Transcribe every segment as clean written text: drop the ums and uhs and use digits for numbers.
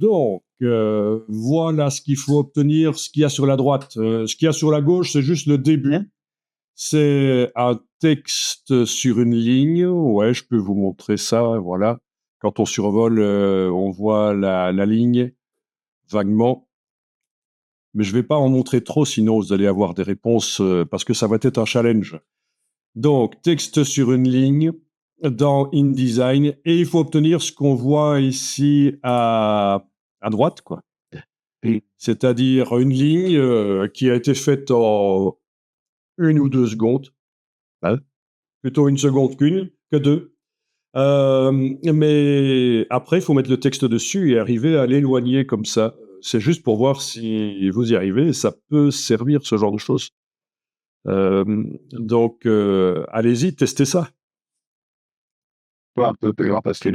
Donc, voilà ce qu'il faut obtenir, ce qu'il y a sur la droite. Ce qu'il y a sur la gauche, c'est juste le début. C'est un texte sur une ligne. Ouais, je peux vous montrer ça, voilà. Quand on survole, on voit la ligne, vaguement. Mais je ne vais pas en montrer trop, sinon vous allez avoir des réponses, parce que ça va être un challenge. Donc, texte sur une ligne dans InDesign, et il faut obtenir ce qu'on voit ici à droite, quoi. C'est-à-dire une ligne qui a été faite en 1 ou 2 secondes, hein, plutôt 1 seconde que 2. Mais après, il faut mettre le texte dessus et arriver à l'éloigner comme ça. C'est juste pour voir si vous y arrivez, et ça peut servir, ce genre de choses. Donc, allez-y, testez ça. Un peu plus grand parce que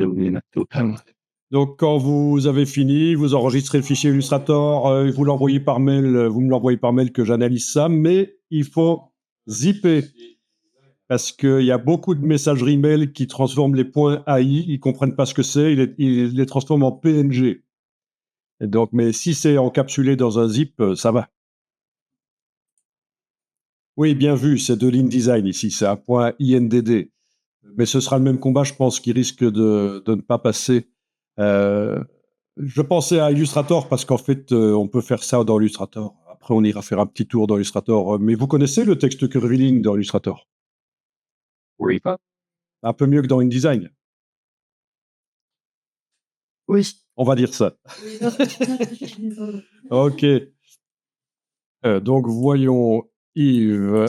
Donc, quand vous avez fini, vous enregistrez le fichier Illustrator, vous l'envoyez par mail, vous me l'envoyez par mail que j'analyse ça, mais il faut zipper. Parce qu'il y a beaucoup de messageries mail qui transforment les points AI, ils ne comprennent pas ce que c'est, ils les transforment en PNG. Et donc, mais si c'est encapsulé dans un zip, ça va. Oui, bien vu, c'est de l'InDesign ici, c'est un point INDD. Mais ce sera le même combat, je pense, qui risque de ne pas passer. Je pensais à Illustrator parce qu'en fait, on peut faire ça dans Illustrator. Après, on ira faire un petit tour dans Illustrator. Mais vous connaissez le texte curviligne dans Illustrator? Oui, pas. Un peu mieux que dans InDesign. Oui. On va dire ça. Ok. Donc, voyons Yves.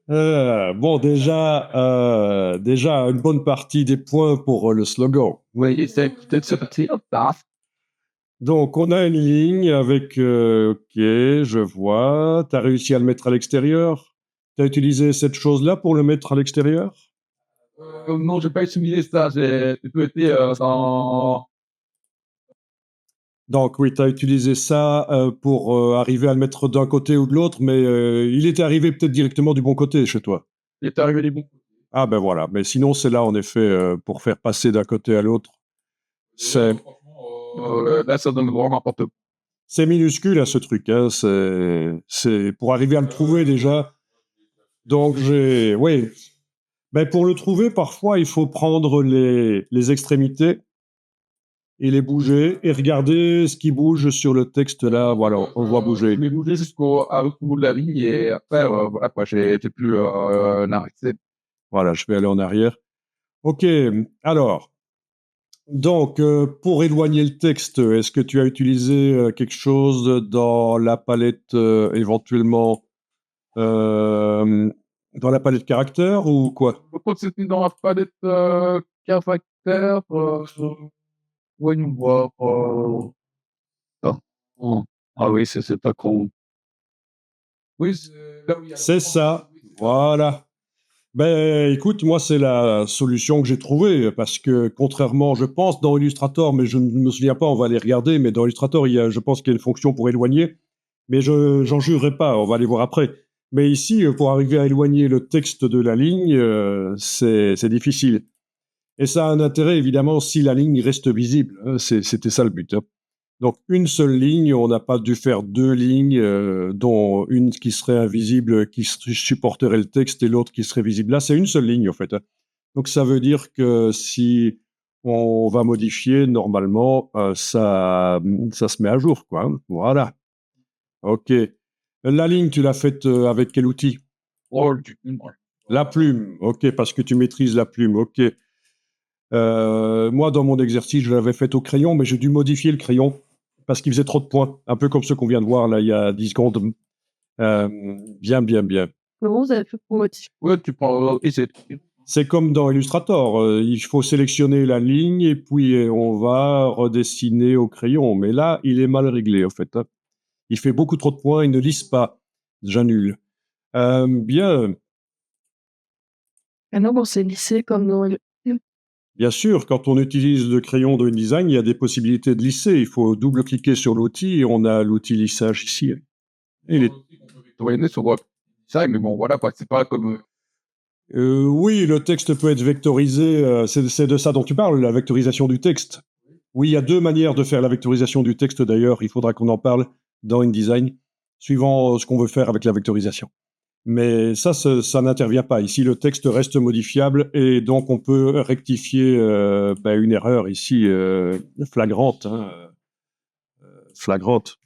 Bon, déjà, une bonne partie des points pour le slogan. Oui, c'est peut-être ce petit Donc, on a une ligne avec... ok, je vois. Tu as réussi à le mettre à l'extérieur? Tu as utilisé cette chose-là pour le mettre à l'extérieur? Non, j'ai pas utilisé ça. J'ai plutôt été dans... Donc, oui, tu as utilisé ça pour arriver à le mettre d'un côté ou de l'autre, mais il était arrivé peut-être directement du bon côté chez toi. Il est arrivé des bons. Ah ben voilà, mais sinon c'est là en effet pour faire passer d'un côté à l'autre. Là, ça donne vraiment n'importe quoi. C'est minuscule à ce truc, hein. C'est pour arriver à le trouver déjà. Donc oui. Ben pour le trouver, parfois il faut prendre les extrémités et les bouger et regarder ce qui bouge sur le texte là. Voilà, on voit bouger. Je vais bouger jusqu'au bout de la ligne et après, voilà quoi, j'étais plus narratif. Voilà, je vais aller en arrière. Ok, alors. Donc, pour éloigner le texte, est-ce que tu as utilisé quelque chose dans la palette éventuellement dans la palette caractère ou quoi? Je crois que c'était dans la palette caractère. Voyons voir. Ah oui, c'est pas con. Oui, là où il y a... C'est ça, voilà. Ben, écoute, moi, c'est la solution que j'ai trouvée, parce que contrairement, je pense, dans Illustrator, mais je ne me souviens pas, on va aller regarder, mais dans Illustrator, je pense qu'il y a une fonction pour éloigner, mais j'en jurerai pas, on va aller voir après. Mais ici, pour arriver à éloigner le texte de la ligne, c'est difficile. Et ça a un intérêt, évidemment, si la ligne reste visible, hein, c'était ça le but, hein. Donc, une seule ligne, on n'a pas dû faire 2 lignes, dont une qui serait invisible, qui supporterait le texte, et l'autre qui serait visible. Là, c'est une seule ligne, en fait, hein. Donc, ça veut dire que si on va modifier, normalement, ça se met à jour, quoi, hein. Voilà. OK. La ligne, tu l'as faite avec quel outil? La plume. OK, parce que tu maîtrises la plume. OK. Moi, dans mon exercice, je l'avais fait au crayon, mais j'ai dû modifier le crayon parce qu'il faisait trop de points, un peu comme ce qu'on vient de voir là il y a 10 secondes. Bien. Comment vous avez fait pour modifier? Ouais, tu prends... C'est comme dans Illustrator, il faut sélectionner la ligne et puis on va redessiner au crayon. Mais là, il est mal réglé en fait, hein. Il fait beaucoup trop de points, il ne lisse pas. J'annule. Bien. Ah non, bon, c'est lissé comme dans... Bien sûr, quand on utilise le crayon de InDesign, il y a des possibilités de lisser. Il faut double-cliquer sur l'outil et on a l'outil lissage ici. Et il est... sur ça, mais bon, voilà quoi, c'est pas comme... Oui, le texte peut être vectorisé. C'est de ça dont tu parles, la vectorisation du texte. Oui, il y a deux manières de faire la vectorisation du texte d'ailleurs. Il faudra qu'on en parle dans InDesign, suivant ce qu'on veut faire avec la vectorisation. Mais ça n'intervient pas. Ici, le texte reste modifiable et donc on peut rectifier une erreur ici flagrante. Hein, flagrante.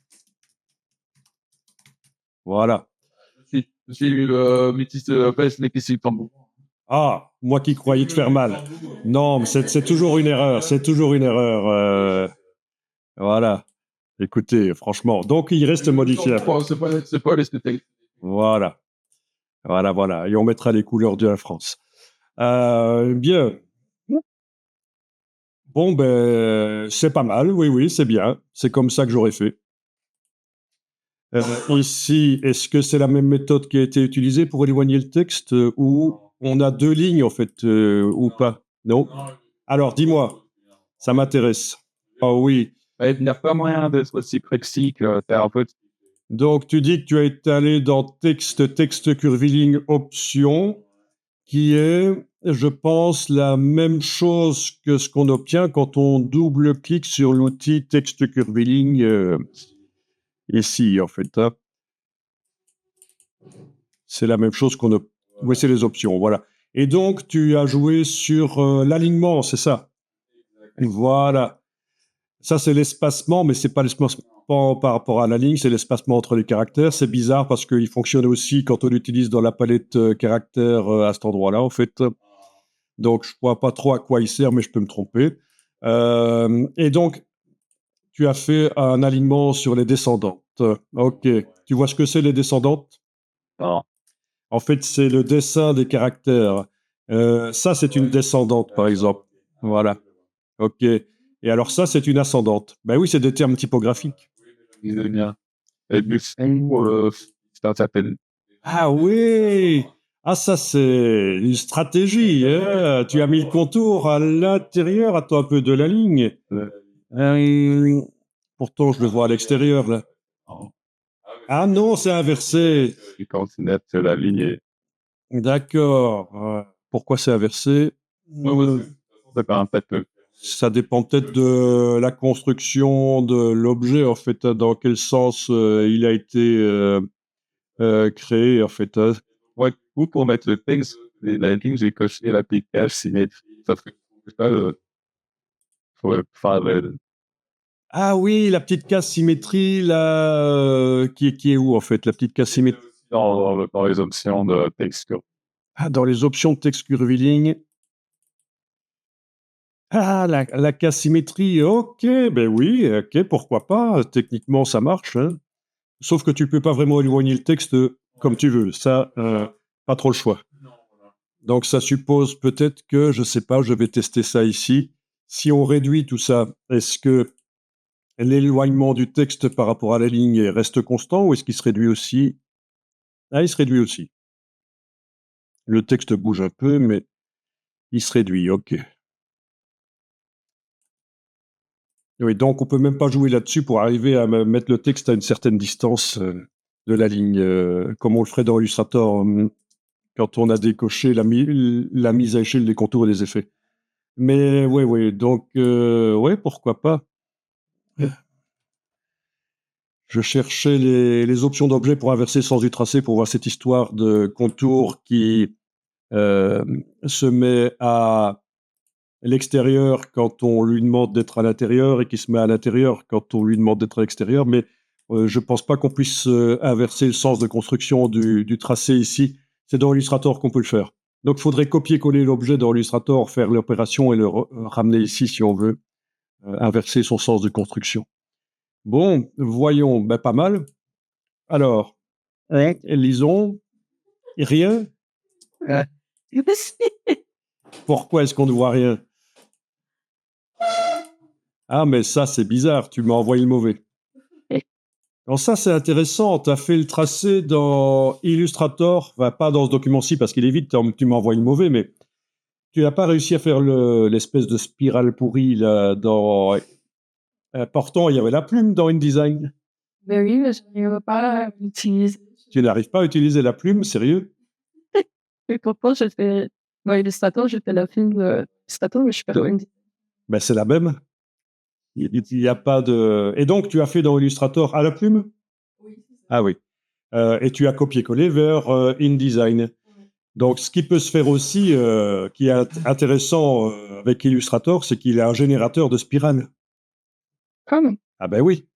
Voilà. J'ai eu métis pêche, mais qui s'y tombe. Ah, moi qui croyais te faire mal. Non, mais c'est toujours une erreur. C'est toujours une erreur. Voilà. Écoutez, franchement. Donc, il reste modifiable. C'est pas les textes. Voilà. Voilà. Et on mettra les couleurs de la France. Bien. Bon, ben, c'est pas mal. Oui, c'est bien. C'est comme ça que j'aurais fait. Ici, est-ce que c'est la même méthode qui a été utilisée pour éloigner le texte ou on a deux lignes, en fait, ou pas? Non? Alors, dis-moi. Ça m'intéresse. Ah oui. Il n'y a pas moyen d'être aussi précis que thérapeute. Donc, tu dis que tu as été allé dans texte curviligne option, qui est, je pense, la même chose que ce qu'on obtient quand on double-clique sur l'outil texte curviligne ici, en fait. Hein. C'est la même chose qu'on obtient. Oui, c'est les options, voilà. Et donc, tu as joué sur l'alignement, c'est ça? Voilà. Ça, c'est l'espacement, mais c'est pas l'espacement par rapport à la ligne, c'est l'espacement entre les caractères. C'est bizarre parce qu'il fonctionne aussi quand on l'utilise dans la palette caractères à cet endroit-là, en fait. Donc, je vois pas trop à quoi il sert, mais je peux me tromper. Et donc, tu as fait un alignement sur les descendantes. Ok. Tu vois ce que c'est les descendantes? Non. En fait, c'est le dessin des caractères. Ça, c'est une descendante, par exemple. Voilà. Ok. Et alors ça, c'est une ascendante. Ben oui, c'est des termes typographiques. Et puis, ça s'appelle. Ah oui! Ah ça, c'est une stratégie. Hein. Tu as mis le contour à l'intérieur, attends un peu de la ligne. Pourtant, je le vois à l'extérieur, là. Ah non, c'est inversé. Quand c'est la ligne. D'accord. Pourquoi c'est inversé? C'est pas un fait. Ça dépend peut-être de la construction de l'objet, en fait, hein, dans quel sens il a été créé, en fait. Hein. Ouais, ou pour mettre le texte, la ligne, j'ai coché l'application symétrie. Ça fait pas faut faire Ah oui, la petite case symétrie, là, qui est où, en fait, la petite case symétrie? dans les options de texte. Ah, dans les options de texte curviligne. Ah, la case symétrie, ok, ben oui, ok, pourquoi pas, techniquement ça marche, hein. Sauf que tu peux pas vraiment éloigner le texte comme tu veux, ça, pas trop le choix. Donc ça suppose peut-être que, je sais pas, je vais tester ça ici. Si on réduit tout ça, est-ce que l'éloignement du texte par rapport à la ligne reste constant ou est-ce qu'il se réduit aussi? Ah, il se réduit aussi. Le texte bouge un peu, mais il se réduit, ok. Oui, donc on peut même pas jouer là-dessus pour arriver à mettre le texte à une certaine distance de la ligne, comme on le ferait dans Illustrator quand on a décoché la mise à échelle des contours et des effets. Mais oui, donc ouais, pourquoi pas. Je cherchais les options d'objets pour inverser le sens du tracé pour voir cette histoire de contour qui euh, se met à l'extérieur quand on lui demande d'être à l'intérieur et qui se met à l'intérieur quand on lui demande d'être à l'extérieur. Mais je ne pense pas qu'on puisse inverser le sens de construction du tracé ici. C'est dans Illustrator qu'on peut le faire. Donc, il faudrait copier-coller l'objet dans Illustrator, faire l'opération et le ramener ici si on veut inverser son sens de construction. Bon, voyons, ben, pas mal. Alors, lisons. Rien. Pourquoi est-ce qu'on ne voit rien? Ah, mais ça, c'est bizarre, tu m'as envoyé le mauvais. Alors ça, c'est intéressant, tu as fait le tracé dans Illustrator, enfin, pas dans ce document-ci parce qu'il est vide, tu m'as envoyé le mauvais, mais tu n'as pas réussi à faire l'espèce de spirale pourrie là, dans... pourtant, il y avait la plume dans InDesign. Mais oui, mais je n'arrive pas à l'utiliser. Tu n'arrives pas à utiliser la plume, sérieux? que pourquoi j'ai fait dans Illustrator, j'ai fait la film Illustrator, mais je suis pas dans Ben, c'est la même. Il n'y a pas de... Et donc, tu as fait dans Illustrator à la plume? Ah oui. Et tu as copié-collé vers InDesign. Donc, ce qui peut se faire aussi, qui est intéressant avec Illustrator, c'est qu'il a un générateur de spirales. Comme. Ah ben oui,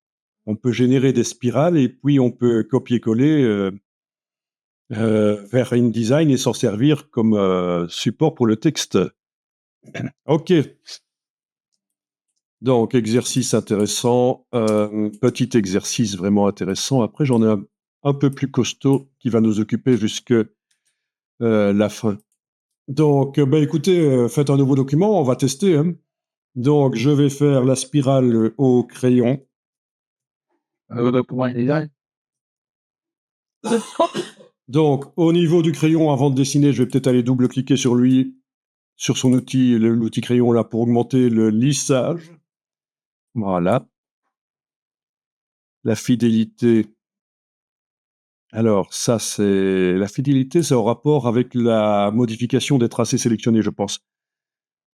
on peut générer des spirales et puis on peut copier-coller vers InDesign et s'en servir comme support pour le texte. Ok. Donc, exercice intéressant, petit exercice vraiment intéressant. Après, j'en ai un peu plus costaud qui va nous occuper jusque la fin. Donc, ben, écoutez, faites un nouveau document, on va tester, hein. Donc, je vais faire la spirale au crayon. Document design. Donc, au niveau du crayon, avant de dessiner, je vais peut-être aller double-cliquer sur lui, sur son outil, l'outil crayon là, pour augmenter le lissage. Voilà. La fidélité. Alors, ça, c'est... La fidélité, c'est en rapport avec la modification des tracés sélectionnés, je pense.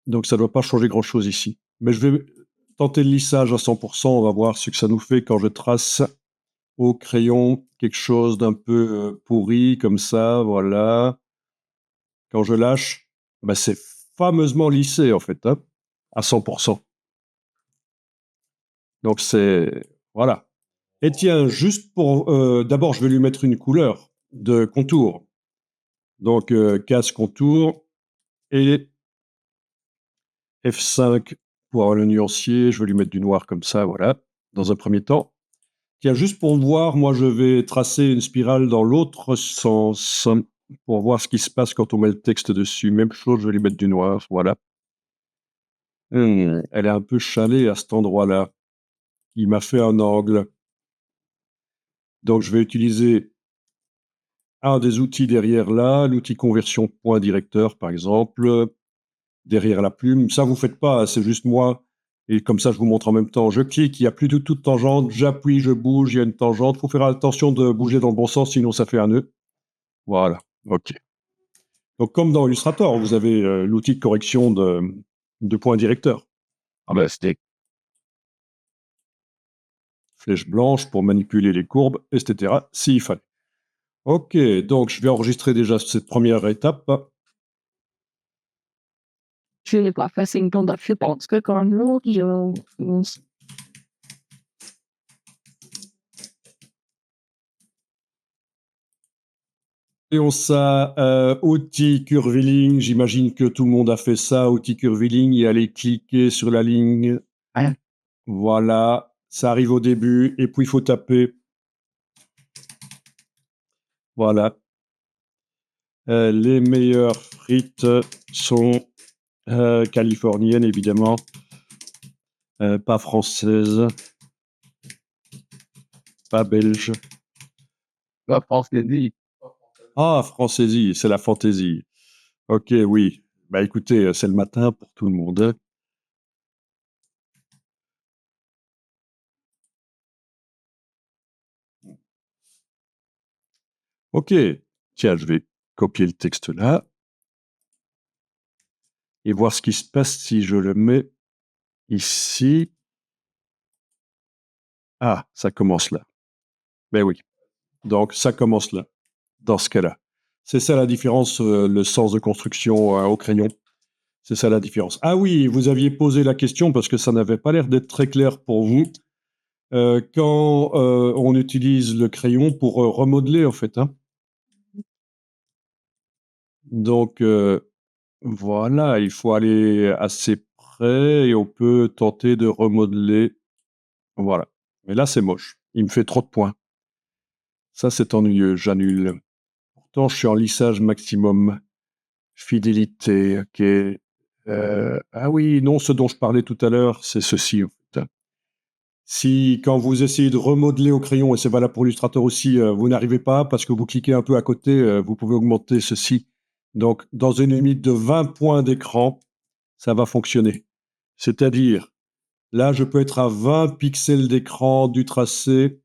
Donc, ça ne doit pas changer grand-chose ici. Mais je vais tenter le lissage à 100%. On va voir ce que ça nous fait quand je trace au crayon quelque chose d'un peu pourri, comme ça, voilà. Quand je lâche, bah, c'est fameusement lissé, en fait, hein, à 100%. Donc, c'est... Voilà. Et tiens, juste pour... d'abord, je vais lui mettre une couleur de contour. Donc, casse contour et F5 pour avoir le nuancier. Je vais lui mettre du noir comme ça, voilà, dans un premier temps. Tiens, juste pour voir, moi, je vais tracer une spirale dans l'autre sens pour voir ce qui se passe quand on met le texte dessus. Même chose, je vais lui mettre du noir, voilà. Elle est un peu chalée à cet endroit-là. Il m'a fait un angle. Donc, je vais utiliser un des outils derrière là, l'outil conversion point directeur, par exemple, derrière la plume. Ça, vous faites pas, c'est juste moi. Et comme ça, je vous montre en même temps. Je clique, il n'y a plus du tout de tangente. J'appuie, je bouge, il y a une tangente. Il faut faire attention de bouger dans le bon sens, sinon ça fait un nœud. Voilà, OK. Donc, comme dans Illustrator, vous avez l'outil de correction de point directeur. Ah ben, c'était Flèche blanche pour manipuler les courbes, etc. s'il fallait. OK, donc je vais enregistrer déjà cette première étape. Je n'ai pas fait 5 ans d'affilée parce que quand l'autre, Et on ça, outil curviligne, j'imagine que tout le monde a fait ça, outil curviligne, et aller cliquer sur la ligne. Ouais. Voilà, ça arrive au début, et puis il faut taper. Voilà. Les meilleures frites sont californiennes, évidemment, pas françaises, pas belges. la France qui dit. Ah, Francaisie, c'est la fantaisie. Ok, oui. Bah écoutez, c'est le matin pour tout le monde, hein. Ok, tiens, je vais copier le texte là et voir ce qui se passe si je le mets ici. Ah, ça commence là. Ben oui. Donc, ça commence là, dans ce cas-là. C'est ça la différence, le sens de construction au crayon. C'est ça la différence. Ah oui, vous aviez posé la question parce que ça n'avait pas l'air d'être très clair pour vous. Quand on utilise le crayon pour remodeler, en fait, hein. Donc, voilà, il faut aller assez près et on peut tenter de remodeler. Voilà. Mais là, c'est moche. Il me fait trop de points. Ça, c'est ennuyeux. J'annule. Pourtant, je suis en lissage maximum. Fidélité, ok. Ah oui, non, ce dont je parlais tout à l'heure, c'est ceci, en fait. Si, quand vous essayez de remodeler au crayon, et c'est valable pour Illustrator aussi, vous n'arrivez pas parce que vous cliquez un peu à côté, vous pouvez augmenter ceci. Donc, dans une limite de 20 points d'écran, ça va fonctionner. C'est-à-dire, là, je peux être à 20 pixels d'écran du tracé.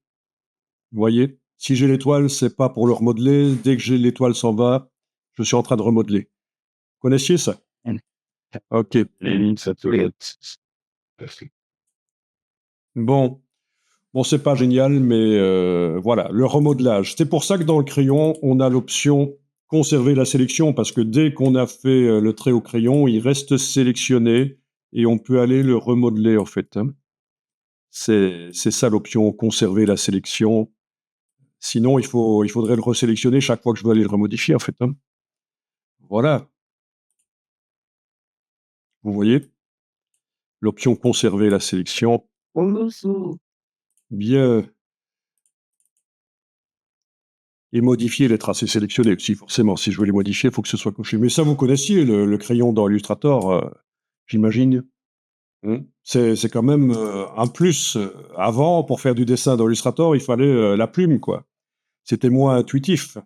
Vous voyez? Si j'ai l'étoile, c'est pas pour le remodeler. Dès que j'ai l'étoile s'en va, Je suis en train de remodeler. Vous connaissiez ça? Ok. Les lignes, ça te regarde. Bon, c'est pas génial, mais voilà, le remodelage. C'est pour ça que dans le crayon, on a l'option conserver la sélection, parce que dès qu'on a fait le trait au crayon, il reste sélectionné et on peut aller le remodeler en fait, hein. C'est ça l'option conserver la sélection. Sinon, il faudrait le resélectionner chaque fois que je veux aller le remodifier en fait, hein. Voilà, vous voyez, l'option conserver la sélection. Bien. Et modifier les tracés sélectionnés aussi, forcément. Si je veux les modifier, il faut que ce soit coché. Mais ça, vous connaissiez le crayon dans Illustrator, j'imagine. C'est quand même un plus. Avant, pour faire du dessin dans Illustrator, il fallait la plume, quoi. C'était moins intuitif.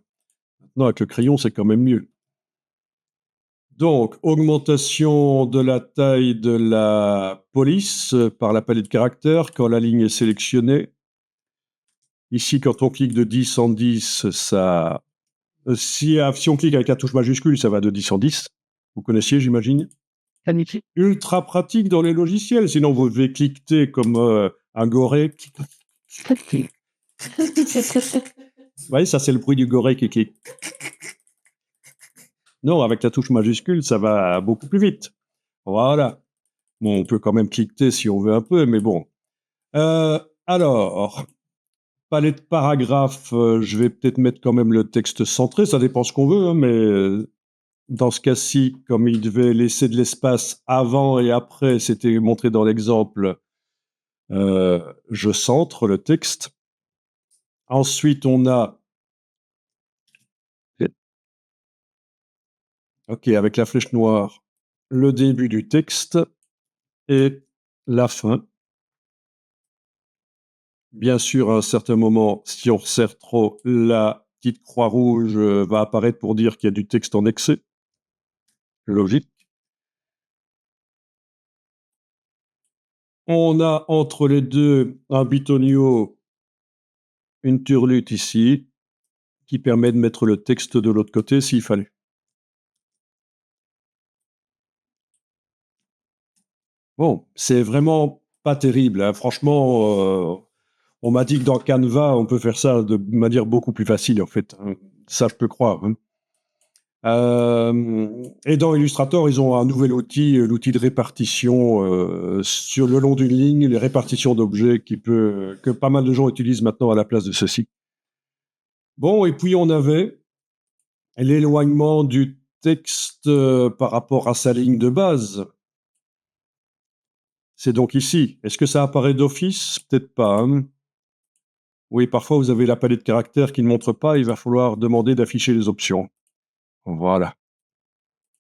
Maintenant, avec le crayon, c'est quand même mieux. Donc, augmentation de la taille de la police par la palette de caractères quand la ligne est sélectionnée. Ici, quand on clique de 10 en 10, ça... si on clique avec la touche majuscule, ça va de 10 en 10. Vous connaissiez, j'imagine. Magnifique. Ultra pratique dans les logiciels. Sinon, vous devez cliquer comme un goré. Vous voyez, ça, c'est le bruit du goré qui clique. Non, avec la touche majuscule, ça va beaucoup plus vite. Voilà. Bon, on peut quand même cliquer si on veut un peu, mais bon. Alors, palette de paragraphes, je vais peut-être mettre quand même le texte centré. Ça dépend ce qu'on veut, hein, mais dans ce cas-ci, comme il devait laisser de l'espace avant et après, c'était montré dans l'exemple, je centre le texte. Ensuite, on a... OK, avec la flèche noire, le début du texte et la fin. Bien sûr, à un certain moment, si on resserre trop, la petite croix rouge va apparaître pour dire qu'il y a du texte en excès. Logique. On a entre les deux un bitonio, une turlute ici, qui permet de mettre le texte de l'autre côté s'il fallait. Bon, c'est vraiment pas terrible, hein. Franchement, on m'a dit que dans Canva, on peut faire ça de manière beaucoup plus facile, en fait, hein. Ça, je peux croire, hein. Et dans Illustrator, ils ont un nouvel outil, l'outil de répartition sur le long d'une ligne, les répartitions d'objets que pas mal de gens utilisent maintenant à la place de ceci. Bon, et puis on avait l'éloignement du texte par rapport à sa ligne de base. C'est donc ici. Est-ce que ça apparaît d'office? Peut-être pas, hein. Oui, parfois vous avez la palette de caractères qui ne montre pas, il va falloir demander d'afficher les options. Voilà.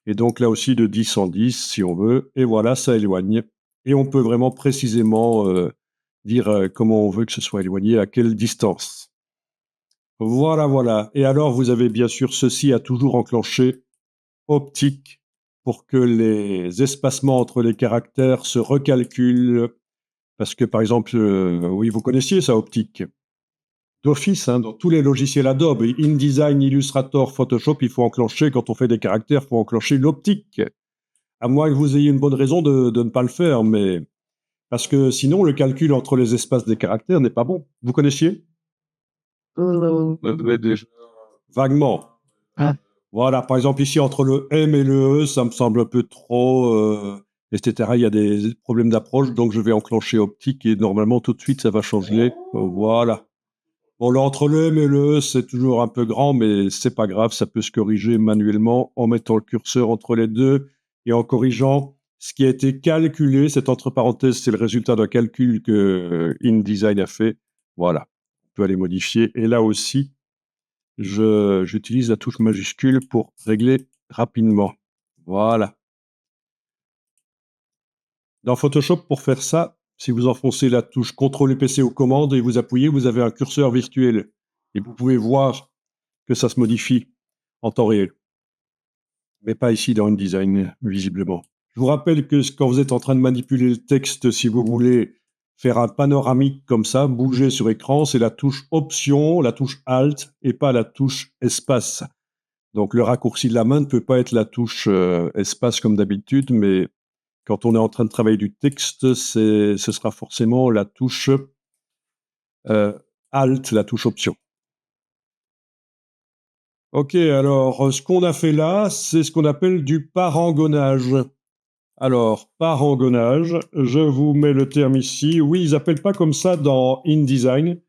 Et donc là aussi de 10 en 10 si on veut, et voilà, ça éloigne. Et on peut vraiment précisément dire comment on veut que ce soit éloigné, à quelle distance. Voilà, voilà. Et alors vous avez bien sûr ceci à toujours enclencher, optique, pour que les espacements entre les caractères se recalculent. Parce que par exemple, oui, vous connaissiez ça, optique d'office, hein, dans tous les logiciels Adobe, InDesign, Illustrator, Photoshop, il faut enclencher, quand on fait des caractères, il faut enclencher l'optique. À moins que vous ayez une bonne raison de ne pas le faire, mais parce que sinon, le calcul entre les espaces des caractères n'est pas bon. Vous connaissiez? Vaguement. Ah. Voilà, par exemple, ici, entre le M et le E, ça me semble un peu trop, etc. Il y a des problèmes d'approche, donc je vais enclencher optique et normalement, tout de suite, ça va changer. Voilà. Bon, là, entre le M et le E, c'est toujours un peu grand, mais c'est pas grave, ça peut se corriger manuellement en mettant le curseur entre les deux et en corrigeant ce qui a été calculé. Cette entre parenthèses, c'est le résultat d'un calcul que InDesign a fait. Voilà, on peut aller modifier. Et là aussi, j'utilise la touche majuscule pour régler rapidement. Voilà. Dans Photoshop, pour faire ça, si vous enfoncez la touche CTRL et PC aux commandes et vous appuyez, vous avez un curseur virtuel. Et vous pouvez voir que ça se modifie en temps réel. Mais pas ici dans InDesign, visiblement. Je vous rappelle que quand vous êtes en train de manipuler le texte, si vous voulez faire un panoramique comme ça, bouger sur écran, c'est la touche Option, la touche Alt et pas la touche Espace. Donc le raccourci de la main ne peut pas être la touche espace comme d'habitude, mais quand on est en train de travailler du texte, ce sera forcément la touche Alt, la touche Option. Ok, alors ce qu'on a fait là, c'est ce qu'on appelle du parangonnage. Alors, parangonnage, je vous mets le terme ici. Oui, ils appellent pas comme ça dans InDesign.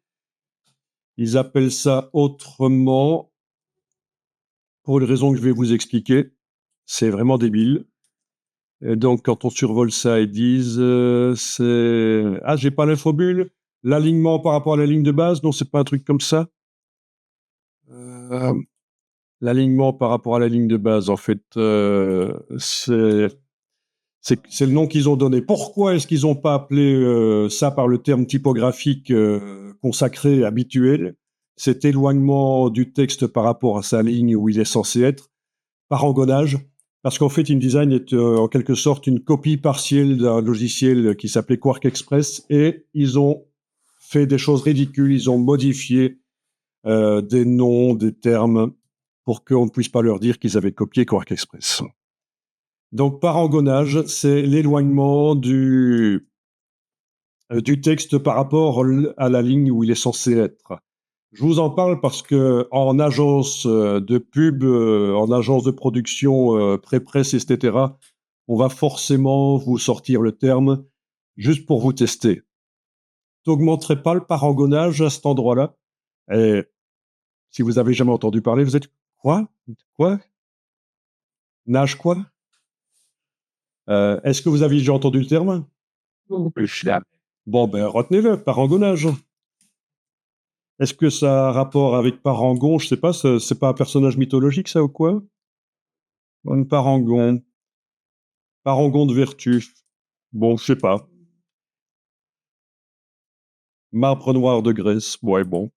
Ils appellent ça autrement, pour une raison que je vais vous expliquer. C'est vraiment débile. Et donc, quand on survole ça, ils disent c'est... Ah, j'ai pas l'infobule. L'alignement par rapport à la ligne de base, non, c'est pas un truc comme ça. L'alignement par rapport à la ligne de base, en fait, c'est le nom qu'ils ont donné. Pourquoi est-ce qu'ils n'ont pas appelé ça par le terme typographique consacré, habituel? Cet éloignement du texte par rapport à sa ligne où il est censé être, parangonnage, parce qu'en fait, InDesign est en quelque sorte une copie partielle d'un logiciel qui s'appelait Quark Express, et ils ont fait des choses ridicules, ils ont modifié des noms, des termes, pour qu'on ne puisse pas leur dire qu'ils avaient copié Quark Express. Donc, parangonnage, c'est l'éloignement du texte par rapport à la ligne où il est censé être. Je vous en parle parce que en agence de pub, en agence de production, pré-presse, etc., on va forcément vous sortir le terme juste pour vous tester. T'augmenterais pas le parangonnage à cet endroit-là? Et si vous avez jamais entendu parler, vous êtes quoi? Quoi? Nage quoi? Est-ce que vous avez déjà entendu le terme? Bon, ben, retenez-le, parangonnage. Est-ce que ça a un rapport avec Parangon? Je sais pas, c'est pas un personnage mythologique, ça, ou quoi? Un parangon. Parangon de vertu. Bon, je sais pas. Marbre noir de Grèce. Ouais, bon.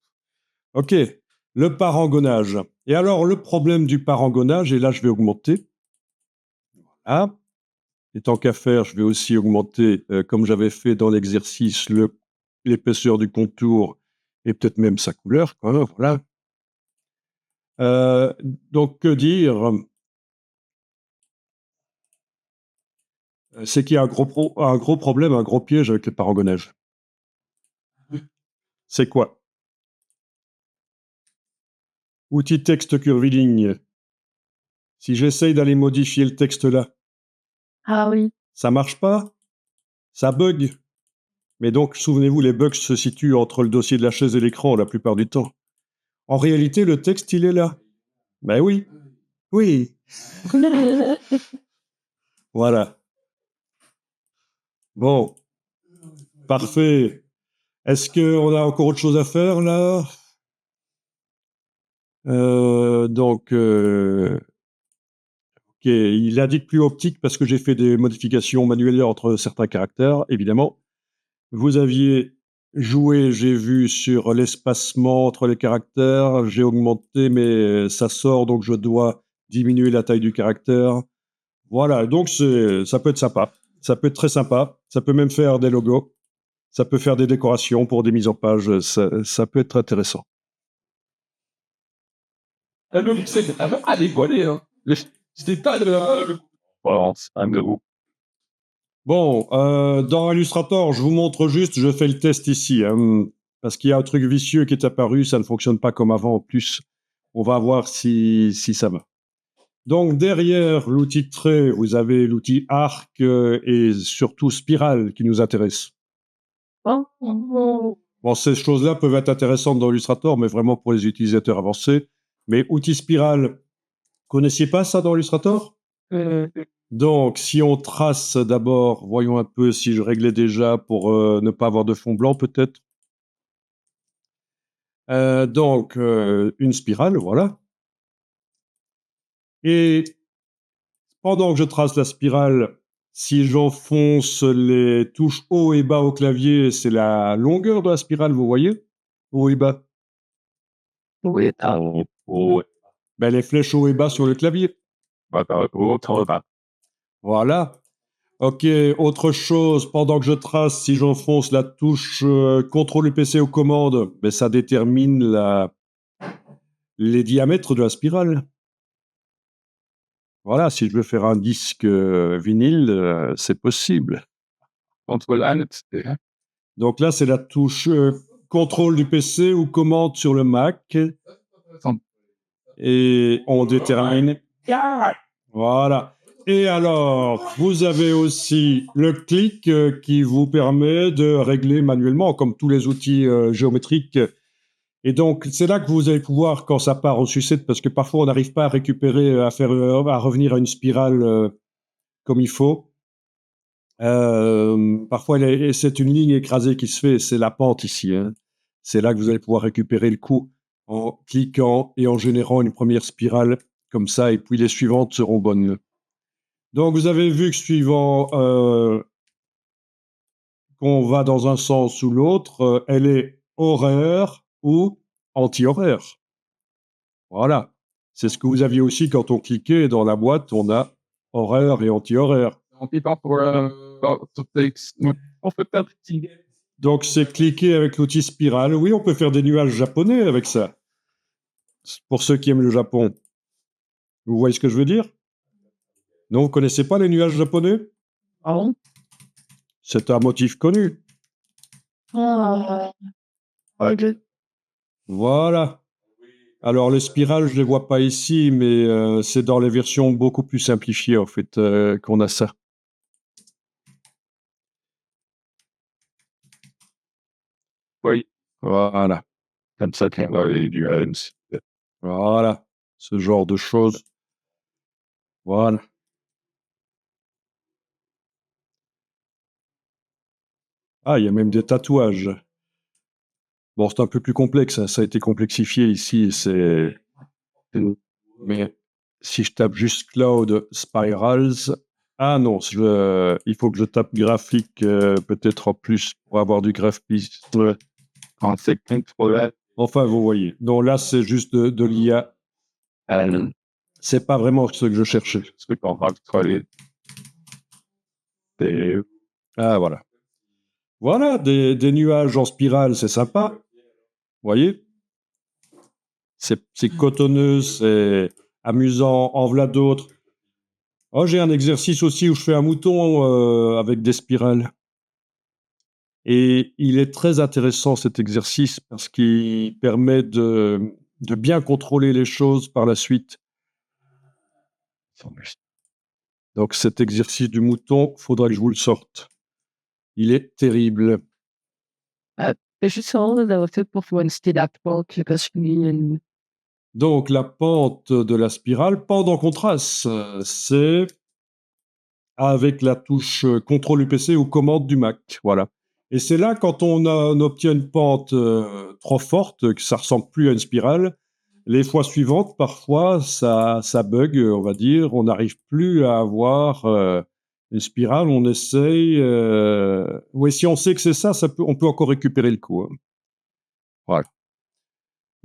Ok. Le parangonnage. Et alors, le problème du parangonnage, et là, je vais augmenter. Ah. Et tant qu'à faire, je vais aussi augmenter, comme j'avais fait dans l'exercice, l'épaisseur du contour et peut-être même sa couleur, quoi, voilà. Donc, que dire? C'est qu'il y a un gros problème, un gros piège avec le parangonnage. C'est quoi? Outil texte curviligne. Si j'essaye d'aller modifier le texte là, Ah oui. ça marche pas? Ça bug? Mais donc, souvenez-vous, les bugs se situent entre le dossier de la chaise et l'écran la plupart du temps. En réalité, le texte, il est là. Ben oui. Oui. Voilà. Bon. Parfait. Est-ce qu'on a encore autre chose à faire là? Donc, ok, il indique plus optique parce que j'ai fait des modifications manuelles entre certains caractères, évidemment. Vous aviez joué, j'ai vu, sur l'espacement entre les caractères. J'ai augmenté, mais ça sort, donc je dois diminuer la taille du caractère. Voilà, donc ça peut être sympa. Ça peut être très sympa. Ça peut même faire des logos. Ça peut faire des décorations pour des mises en page. Ça peut être intéressant. Allez, voilà, hein. C'était pas de un gros. Bon, dans Illustrator, je vous montre juste, je fais le test ici, hein, parce qu'il y a un truc vicieux qui est apparu, ça ne fonctionne pas comme avant en plus. On va voir si ça va. Donc derrière l'outil trait, vous avez l'outil arc et surtout spirale qui nous intéresse. Bon, ces choses-là peuvent être intéressantes dans Illustrator, mais vraiment pour les utilisateurs avancés. Mais outil spirale, connaissiez pas ça dans Illustrator? Donc, si on trace d'abord, voyons un peu si je réglais déjà pour ne pas avoir de fond blanc peut-être. Donc, une spirale, voilà. Et pendant que je trace la spirale, si j'enfonce les touches haut et bas au clavier, c'est la longueur de la spirale, vous voyez? Haut et bas. Oui, Ben, les flèches haut et bas sur le clavier. bah. Voilà. Ok, autre chose, pendant que je trace, si j'enfonce la touche CTRL et PC aux commandes, ben ça détermine les diamètres de la spirale. Voilà, si je veux faire un disque vinyle, c'est possible. Contrôle Alt, Donc là, c'est la touche contrôle du PC ou commande sur le Mac. Et on détermine. Voilà. Et alors, vous avez aussi le clic qui vous permet de régler manuellement, comme tous les outils géométriques. Et donc, c'est là que vous allez pouvoir, quand ça part en sucette, parce que parfois on n'arrive pas à récupérer, à revenir à une spirale comme il faut. Parfois, c'est une ligne écrasée qui se fait, c'est la pente ici, hein. C'est là que vous allez pouvoir récupérer le coup en cliquant et en générant une première spirale comme ça, et puis les suivantes seront bonnes. Donc, vous avez vu que suivant qu'on va dans un sens ou l'autre, elle est horaire ou anti-horaire. Voilà. C'est ce que vous aviez aussi quand on cliquait dans la boîte, on a horaire et anti-horaire. on peut pas pour on peut pas Donc, c'est cliquer avec l'outil spirale. Oui, on peut faire des nuages japonais avec ça. Pour ceux qui aiment le Japon. Vous voyez ce que je veux dire? Non, vous connaissez pas les nuages japonais? Ah bon? C'est un motif connu. Ok. Voilà. Alors, les spirales, je les vois pas ici, mais c'est dans les versions beaucoup plus simplifiées, en fait, qu'on a ça. Oui, Voilà. comme ça, qu'on va les nuages. Voilà. Ce genre de choses. Voilà. Ah, il y a même des tatouages. Bon, c'est un peu plus complexe, hein. Ça a été complexifié ici. Mais si je tape juste Cloud Spirals, ah non, il faut que je tape graphique peut-être en plus pour avoir du graphisme. En séquence pour la Enfin, vous voyez. Non, là, c'est juste de l'IA. C'est pas vraiment ce que je cherchais. ce qu'on va contrôler. Ah, voilà. Voilà, des nuages en spirale, c'est sympa. Vous voyez? C'est cotonneux, c'est amusant. En voilà d'autres. Oh, j'ai un exercice aussi où je fais un mouton avec des spirales. Et il est très intéressant cet exercice parce qu'il permet de bien contrôler les choses par la suite. Donc cet exercice du mouton, faudra que je vous le sorte. Il est terrible. C'est juste ça, d'avoir fait pour faire une style d'acteur, parce qu'il y a une... Donc la pente de la spirale, pente en contraste, c'est avec la touche contrôle UPC ou commande du Mac. Voilà. Et c'est là, quand on obtient une pente trop forte, que ça ressemble plus à une spirale, les fois suivantes, parfois, ça bug, on va dire. On n'arrive plus à avoir une spirale. On essaye. Oui, si on sait que c'est ça, on peut encore récupérer le coup, hein. Voilà.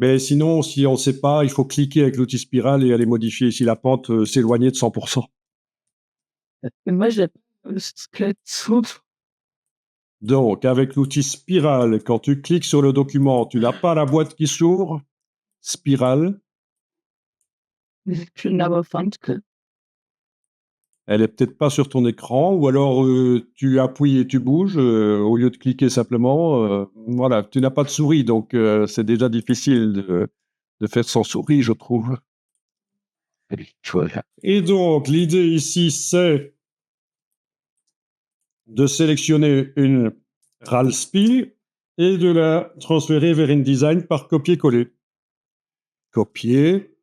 Mais sinon, si on ne sait pas, il faut cliquer avec l'outil spirale et aller modifier si la pente s'éloignait de 100%. Mais moi, j'ai le squelette souple. Donc, avec l'outil spirale, quand tu cliques sur le document, tu n'as pas la boîte qui s'ouvre. Spirale. Je n'avais pas que... Elle est peut-être pas sur ton écran, ou alors tu appuies et tu bouges au lieu de cliquer simplement. Voilà, tu n'as pas de souris, donc c'est déjà difficile de faire sans souris, je trouve. Et donc, l'idée ici, c'est de sélectionner une RALSPI et de la transférer vers InDesign par copier-coller. Copier.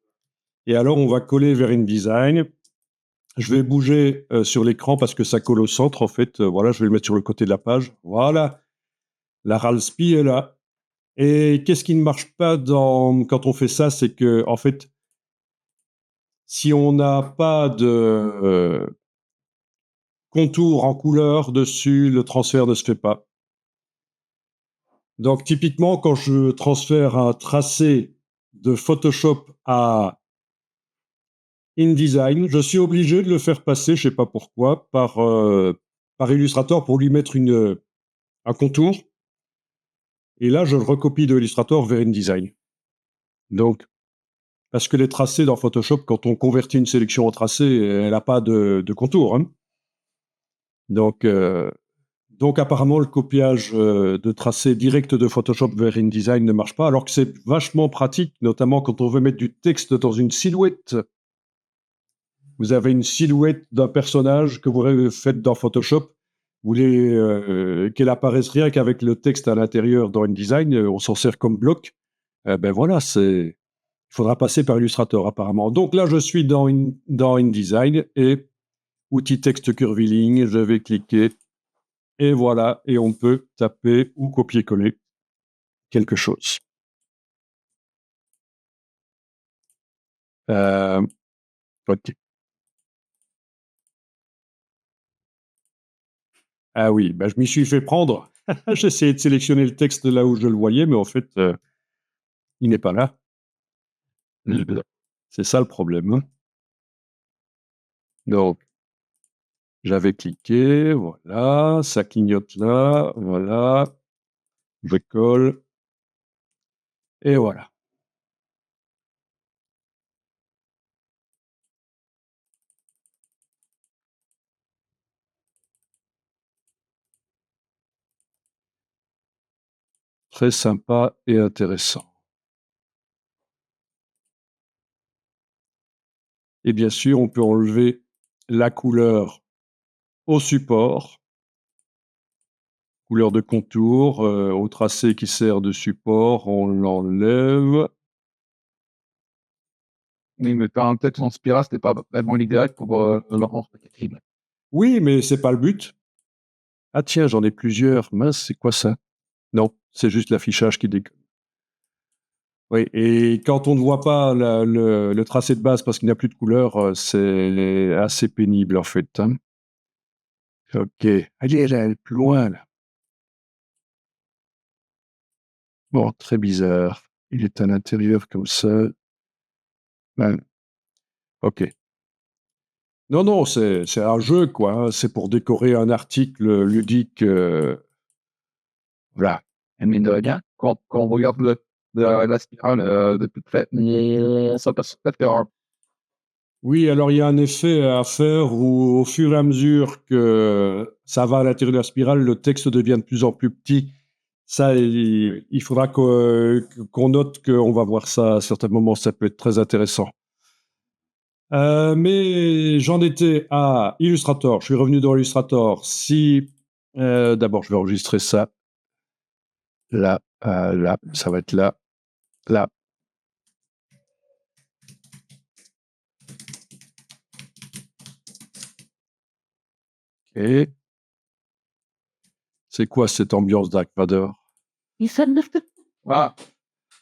Et alors, on va coller vers InDesign. Je vais bouger sur l'écran parce que ça colle au centre, en fait. Voilà, je vais le mettre sur le côté de la page. Voilà. La RALSPI est là. Et qu'est-ce qui ne marche pas quand on fait ça, c'est que, en fait, si on n'a pas de contour en couleur dessus, le transfert ne se fait pas. Donc, typiquement, quand je transfère un tracé de Photoshop à InDesign, je suis obligé de le faire passer, je ne sais pas pourquoi, par Illustrator pour lui mettre un contour. Et là, je le recopie de Illustrator vers InDesign. Donc, Parce que les tracés dans Photoshop, quand on convertit une sélection en tracé, elle n'a pas de contour, hein. Donc, apparemment, le copiage de tracés direct de Photoshop vers InDesign ne marche pas, alors que c'est vachement pratique, notamment quand on veut mettre du texte dans une silhouette. Vous avez une silhouette d'un personnage que vous faites dans Photoshop. Vous voulez qu'elle apparaisse rien qu'avec le texte à l'intérieur dans InDesign, on s'en sert comme bloc. Ben voilà, il faudra passer par Illustrator apparemment. Donc là, je suis dans InDesign et outil texte curviligne, je vais cliquer et voilà, et on peut taper ou copier-coller quelque chose. Ok. Ah oui, ben je m'y suis fait prendre. J'ai essayé de sélectionner le texte là où je le voyais, mais en fait, il n'est pas là. C'est ça le problème, hein. Donc, j'avais cliqué, voilà, ça clignote là, voilà, je colle, et voilà. Très sympa et intéressant. Et bien sûr, on peut enlever la couleur au support, couleur de contour, au tracé qui sert de support, on l'enlève. Oui, mais faire un texte en spirale, c'était pas vraiment l'idéal pour le rendre accessible. Oui, mais c'est pas le but. Ah tiens, j'en ai plusieurs. Mince, c'est quoi ça? Non, c'est juste l'affichage qui déconne. Oui, et quand on ne voit pas le tracé de base parce qu'il n'y a plus de couleur, c'est assez pénible en fait, hein. Ok, allez plus loin là. Bon, très bizarre. Il est à l'intérieur comme ça. Ben, ok. Non, non, c'est un jeu, quoi, hein. C'est pour décorer un article ludique. Voilà. Et mine de rien, quand on regarde la spirale de plus près, ça passe très rare. Oui, alors il y a un effet à faire où, au fur et à mesure que ça va à l'intérieur de la spirale, le texte devient de plus en plus petit. Ça, il faudra qu'on note qu'on va voir ça à certains moments. Ça peut être très intéressant. Mais j'en étais à Illustrator. Je suis revenu dans Illustrator. Si d'abord je vais enregistrer ça là, là, ça va être là, là. Et c'est quoi cette ambiance Dark Vador? Ah,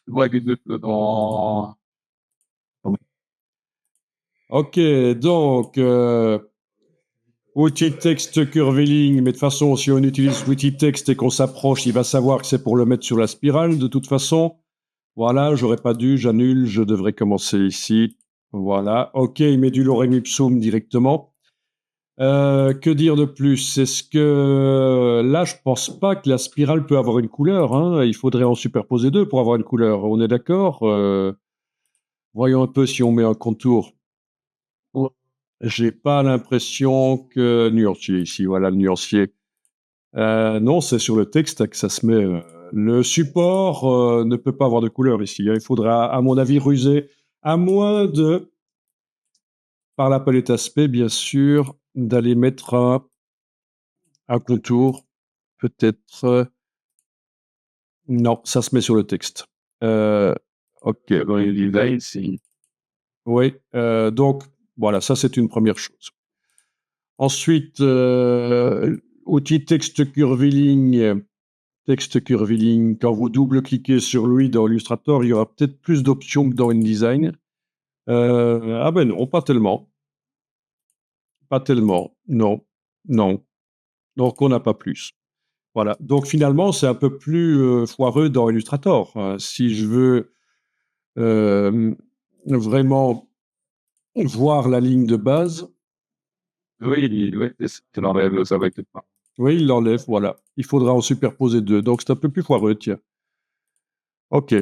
je vois que dans... Ok, donc outil texte curviligne, mais de toute façon, si on utilise outil texte et qu'on s'approche, il va savoir que c'est pour le mettre sur la spirale. De toute façon, voilà, j'aurais pas dû, j'annule, je devrais commencer ici. Voilà, ok, il met du lorem ipsum directement. Que dire de plus? Est-ce que là, je pense pas que la spirale peut avoir une couleur, hein. Il faudrait en superposer deux pour avoir une couleur. On est d'accord? Voyons un peu si on met un contour. J'ai pas l'impression que nuancier ici, voilà le nuancier. Non, c'est sur le texte que ça se met. Le support ne peut pas avoir de couleur ici, hein. Il faudra, à mon avis, ruser, à moins de, par la palette aspect, bien sûr, d'aller mettre un contour. Peut-être. Non, ça se met sur le texte. Ok. Dans les designs, c'est... Oui, donc voilà, ça c'est une première chose. Ensuite, outil texte curviligne. Texte curviligne, quand vous double-cliquez sur lui dans Illustrator, il y aura peut-être plus d'options que dans InDesign. Ah ben non, pas tellement. Pas tellement. Non. Non. Donc on n'a pas plus. Voilà. Donc finalement, c'est un peu plus foireux dans Illustrator. Si je veux vraiment voir la ligne de base, Oui, c'est l'enlève, ça va être pas. oui, il l'enlève, voilà. Il faudra en superposer deux. Donc c'est un peu plus foireux, tiens. Ok.